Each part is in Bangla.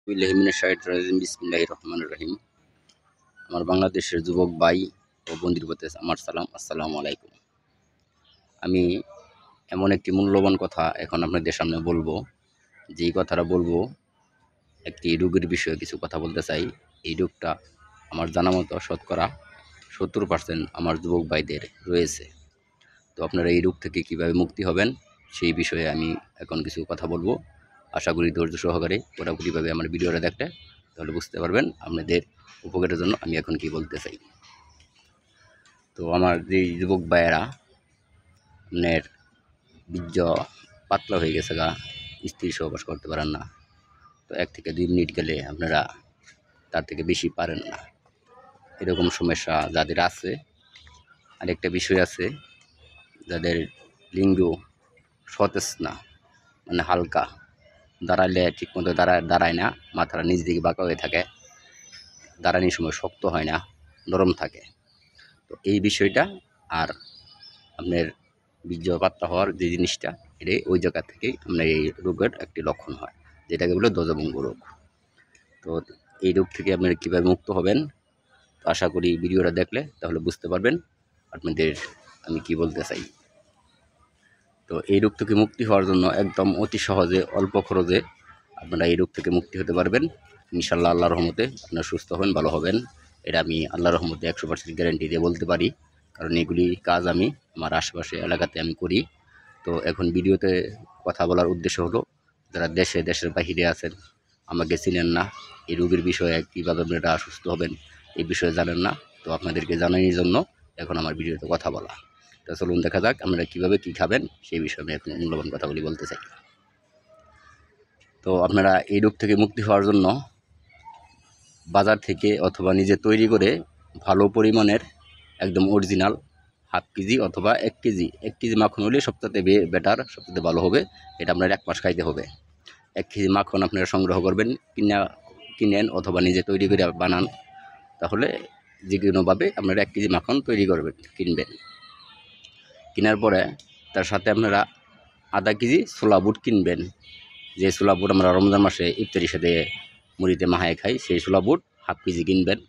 বিসমিল্লাহির রহমানির রহিম। আমার বাংলাদেশের যুবক ভাই ও বন্ধুর প্রতি আমার সালাম, আসসালামু আলাইকুম। আমি এমন একটি মূল্যবান কথা এখন আপনাদের সামনে বলবো। যেই কথাটা বলবো, একটি রোগের বিষয়ে কিছু কথা বলতে চাই। এই রোগটা আমার জানা মতো শতকরা 70% আমার যুবক ভাইদের রয়েছে। তো আপনারা এই রোগ থেকে কীভাবে মুক্তি হবেন সেই বিষয়ে আমি এখন কিছু কথা বলবো। আশা করি ধৈর্য সহকারে পুরোপুরিভাবে আমার ভিডিওটা দেখলে তাহলে বুঝতে পারবেন আপনাদের উপকারের জন্য আমি এখন কি বলতে চাই। তো আমার যেই যুবক ভাইয়েরা আপনার বীর্য পাতলা হয়ে গেছে গা, স্ত্রী সহবাস করতে পারেন না, তো 1 থেকে 2 মিনিট গেলে আপনারা তার থেকে বেশি পারেন না, এরকম সমস্যা যাদের আছে। আরেকটা বিষয় আছে, যাদের লিঙ্গ সতেজ না, মানে হালকা, দাঁড়াইলে ঠিকমতো দাঁড়ায় না, মাথাটা নিচ দিকে বাঁকা হয়ে থাকে, দাঁড়ানোর সময় শক্ত হয় না, নরম থাকে। তো এই বিষয়টা আর আপনার বীর্য পাতলা হওয়ার যে জিনিসটা, এটা ওই জায়গা থেকেই আপনার এই রোগের একটি লক্ষণ হয়, যেটাকে বলে ধ্বজভঙ্গ রোগ। তো এই রোগ থেকে আপনারা কীভাবে মুক্ত হবেন, তো আশা করি ভিডিওটা দেখলে তাহলে বুঝতে পারবেন আপনাদের আমি কি বলতে চাই। তো এই রোগ থেকে মুক্তি হওয়ার জন্য একদম অতি সহজে অল্প খরচে আপনারা এই রোগ থেকে মুক্তি হতে পারবেন ইনশাল্লাহ। আল্লাহর রহমতে আপনারা সুস্থ হবেন, ভালো হবেন, এটা আমি আল্লাহর রহমতে 100% গ্যারান্টি দিয়ে বলতে পারি, কারণ এগুলি কাজ আমি আমার আশেপাশে এলাকাতে আমি করি। তো এখন ভিডিওতে কথা বলার উদ্দেশ্য হলো, যারা দেশের বাহিরে আছেন, আমাকে চিনেন না, এই রোগের বিষয়ে কীভাবে আপনারা সুস্থ হবেন এই বিষয়ে জানেন না, তো আপনাদেরকে জানানোর জন্য এখন আমার ভিডিওতে কথা বলা। তো চলুন দেখা যাক আপনারা কীভাবে কী খাবেন সেই বিষয়ে আমি এখন মূল্যবান কথাগুলি বলতে চাই। তো আপনারা এই রোগ থেকে মুক্তি হওয়ার জন্য বাজার থেকে অথবা নিজে তৈরি করে ভালো পরিমাণের একদম অরিজিনাল হাফ কেজি অথবা 1 কেজি মাখন হলে সবচেয়ে বেটার, সবচেয়ে ভালো হবে। এটা আপনার 1 মাস খাইতে হবে। 1 কেজি মাখন আপনারা সংগ্রহ করবেন, কিনেন অথবা নিজে তৈরি করে বানান, তাহলে যে কোনোভাবে আপনারা 1 কেজি মাখন তৈরি করবেন, কিনবেন। কেনার পরে তার সাথে আপনারা আধা কেজি ছোলা বুট কিনবেন। যে ছোলা বুট আমরা রমজান মাসে ইফতারির সাথে মুড়িতে মাহায় খাই, সেই ছোলা বুট হাফ কেজি কিনবেন।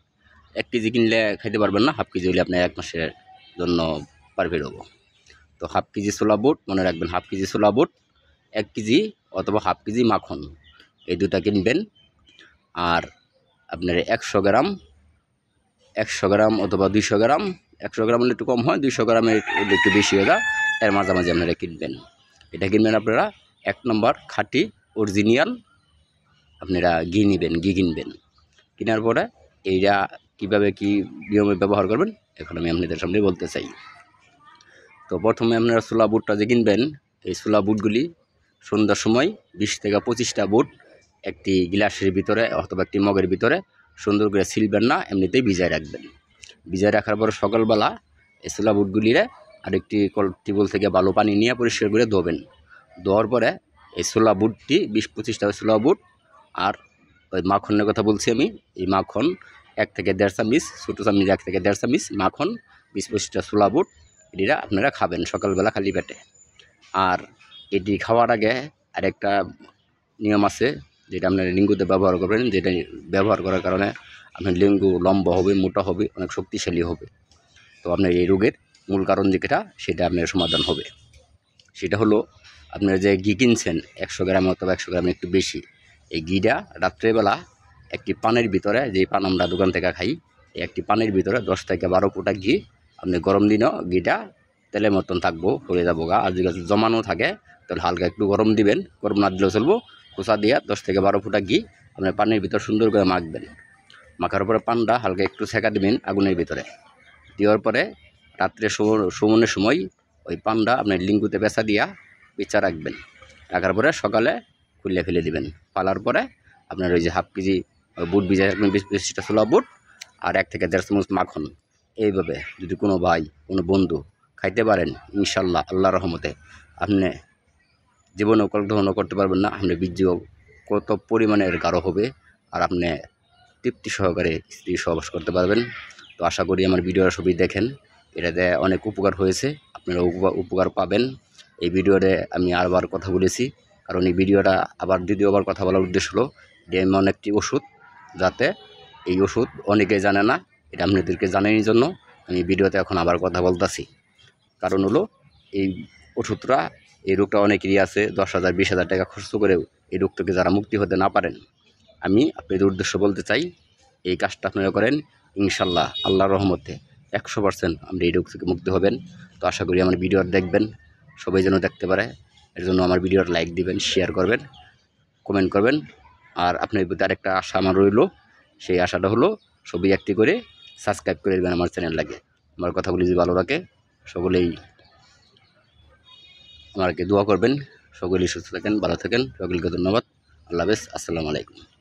1 কেজি কিনলে খাইতে পারবেন না, হাফ কেজি হলে আপনার 1 মাসের জন্য পারফেক্ট হবো। তো হাফ কেজি ছোলা বুট মনে রাখবেন, হাফ কেজি ছোলা বুট, 1 কেজি অথবা হাফ কেজি মাখন, এই দুটা কিনবেন। আর আপনার 100 গ্রাম অথবা 200 গ্রাম, 100 গ্রাম হলে একটু কম হয়, 200 গ্রামের একটু বেশি হয়ে যায়, এর মাঝামাঝি আপনারা কিনবেন। এটা কিনবেন আপনারা 1 নম্বর খাঁটি অরিজিনাল আপনারা ঘি নেবেন, ঘি কিনবেন। কেনার পরে এইটা কীভাবে কী নিয়মে ব্যবহার করবেন এখন আমি আপনাদের সামনে বলতে চাই। তো প্রথমে আপনারা ছোলা বুটটা যে কিনবেন, এই ছোলা বুটগুলি সন্ধ্যার সময় 20 থেকে 25টা বুট একটি গ্লাসের ভিতরে অথবা একটি মগের ভিতরে সুন্দর করে ছিলবেন না, এমনিতেই ভিজায় রাখবেন। ভিজায় রাখার পর সকালবেলা এই ছোলা বুটগুলিরে আরেকটি টিউবওয়েল থেকে ভালো পানি নিয়ে পরিষ্কার করে ধোবেন। ধোয়ার পরে এই ছোলা বুটটি 20-25টা ছোলা বুট আর ওই মাখনের কথা বলছি আমি, এই মাখন 1 থেকে 1.5 চামচ, ছোটো চামচ 1 থেকে 1.5 চামচ মাখন, 20-25টা ছোলা বুট, এটিরা আপনারা খাবেন সকালবেলা খালি পেটে। আর এটি খাওয়ার আগে আরেকটা নিয়ম আছে, যেটা আপনারা লিঙ্গুতে ব্যবহার করবেন, যেটা ব্যবহার করার কারণে আপনার লিঙ্গু লম্বা হবে, মোটা হবে, অনেক শক্তিশালী হবে। তো আপনার এই রোগের মূল কারণ যেটা, সেটা আপনার সমাধান হবে। সেটা হলো, আপনারা যে ঘি কিনছেন 100 গ্রাম অথবা 100 গ্রামের একটু বেশি, এই ঘিটা রাত্রেবেলা একটি পানের ভিতরে, যেই পান আমরা দোকান থেকে খাই, এই একটি পানের ভিতরে 10 থেকে 12 ফোঁটা ঘি, আপনি গরম দিনও ঘিটা তেলের মতন থাকবো, হয়ে যাবো গা। আর যদি জমানো থাকে তাহলে হালকা একটু গরম দিবেন, গরম না দিলেও চলবো, খোসা দিয়ে 10 থেকে 12 ফোঁটা ঘি আপনার পানের ভিতর সুন্দর করে মাখবেন। মাখার পরে পানটা হালকা একটু সেঁকা দেবেন আগুনের ভিতরে। দেওয়ার পরে রাত্রে শোমনের সময় ওই পানটা আপনার লিঙ্গুতে পেঁচা দিয়া পিচা রাখবেন। রাখার পরে সকালে খুলে ফেলে দিবেন। ফালার পরে আপনার ওই যে হাফ কেজি বুট ভিজায় রাখবেন, 20-25টা ছোলা বুট আর 1 থেকে 1.5 চামচ মাখন। এইভাবে যদি কোনো ভাই কোনো বন্ধু খাইতে পারেন, ইনশাল্লাহ আল্লাহর রহমতে আপনি জীবনেও কল্পনা করতে পারবেন না আপনার বীর্য কত পরিমাণের গাঢ় হবে, আর আপনি তৃপ্তি সহকারে স্ত্রী সহবাস করতে পারবেন। তো আশা করি আমার ভিডিওটা সবই দেখেন, এটাতে অনেক উপকার হয়েছে, আপনারা উপকার পাবেন। এই ভিডিওতে আমি আরবার কথা বলেছি, কারণ এই ভিডিওটা আবার দ্বিতীয়বার কথা বলার উদ্দেশ্য হলো, এটা এমন একটি ওষুধ, যাতে এই ওষুধ অনেকেই জানে না, এটা আপনাদেরকে জানানোর জন্য আমি ভিডিওতে এখন আবার কথা বলতেছি। কারণ হলো এই ওষুধটা, এই রোগটা অনেকেরই আছে, 10,000 20,000 টাকা খরচ করেও এই রোগ থেকে যারা মুক্তি হতে না পারেন, আমি আপনাদের উদ্দেশ্য বলতে চাই, এই কাজটা আপনারা করেন, ইনশাল্লাহ আল্লাহর রহমতে 100% আপনি এই রোগ থেকে মুক্তি হবেন। তো আশা করি আমার ভিডিও দেখবেন, সবাই যেন দেখতে পারে, এর জন্য আমার ভিডিওর লাইক দিবেন, শেয়ার করবেন, কমেন্ট করবেন। আর আপনার প্রতি আরেকটা আশা আমার রইল, সেই আশাটা হলো সবই একটি করে সাবস্ক্রাইব করে দেবেন আমার চ্যানেল লাগে। আমার কথাগুলি যদি ভালো লাগে, সকলেই আমাকে দোয়া করবেন। সকলেই সুস্থ থাকেন, ভালো থাকেন, সকলকে ধন্যবাদ। আল্লাহ হাফেজ, আসসালামু আলাইকুম।